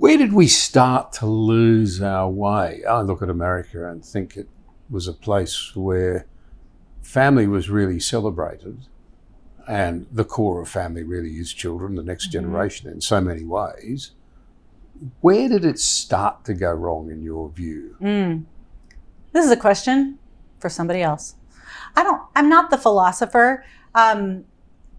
Where did we start to lose our way? I look at America and think it was a place where family was really celebrated, and the core of family really is children, the next generation in so many ways. Where did it start to go wrong in your view? This is a question for somebody else. I'm not the philosopher. I'm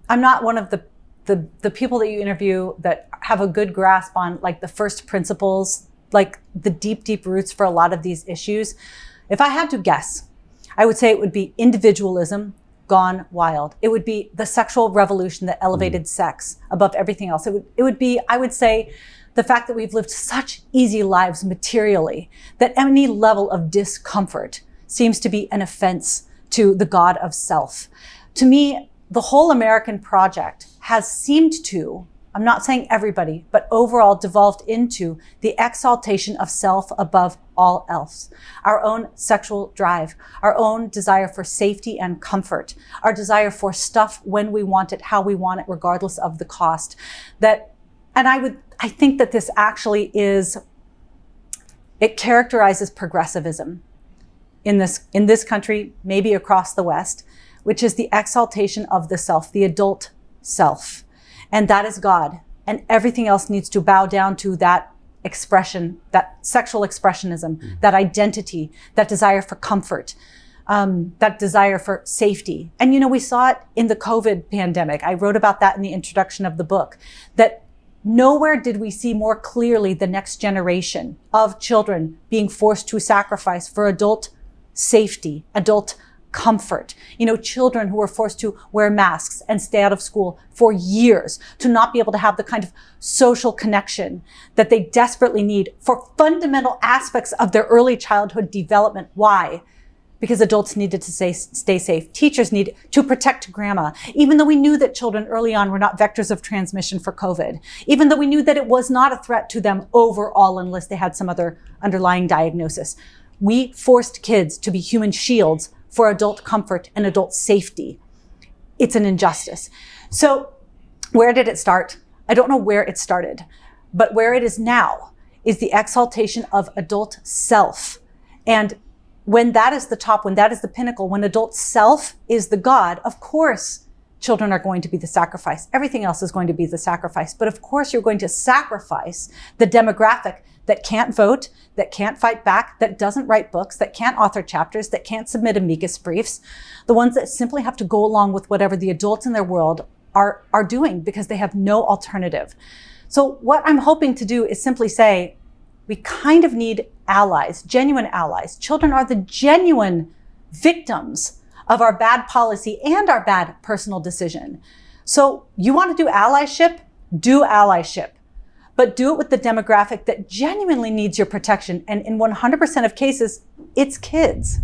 not one of the people that you interview that have a good grasp on like the first principles, like the deep roots for a lot of these issues. If I had to guess, I would say it would be individualism gone wild. It would be the sexual revolution that elevated sex above everything else. It would be, I would say, the fact that we've lived such easy lives materially that any level of discomfort seems to be an offense to the God of self. To me, the whole American project has seemed to, I'm not saying everybody, but overall devolved into the exaltation of self above all else. Our own sexual drive, our own desire for safety and comfort, our desire for stuff when we want it, how we want it, regardless of the cost. I think that this actually it characterizes progressivism in this country, maybe across the West, which is the exaltation of the self, the adult self. And that is God. And everything else needs to bow down to that expression, that sexual expressionism, that identity, that desire for comfort, that desire for safety. And, we saw it in the COVID pandemic. I wrote about that in the introduction of the book, that nowhere did we see more clearly the next generation of children being forced to sacrifice for adult safety, adult comfort. Children who were forced to wear masks and stay out of school for years, to not be able to have the kind of social connection that they desperately need for fundamental aspects of their early childhood development. Why? Because adults needed to stay safe. Teachers needed to protect grandma, even though we knew that children early on were not vectors of transmission for COVID, even though we knew that it was not a threat to them overall unless they had some other underlying diagnosis. We forced kids to be human shields for adult comfort and adult safety. It's an injustice. So where did it start? I don't know where it started, but where it is now is the exaltation of adult self. And when that is the top, when that is the pinnacle, when adult self is the God, of course, children are going to be the sacrifice. Everything else is going to be the sacrifice. But of course, you're going to sacrifice the demographic that can't vote, that can't fight back, that doesn't write books, that can't author chapters, that can't submit amicus briefs, the ones that simply have to go along with whatever the adults in their world are doing because they have no alternative. So what I'm hoping to do is simply say, we kind of need allies, genuine allies. Children are the genuine victims of our bad policy and our bad personal decision. So you want to do allyship? Do allyship. But do it with the demographic that genuinely needs your protection. And in 100% of cases, it's kids.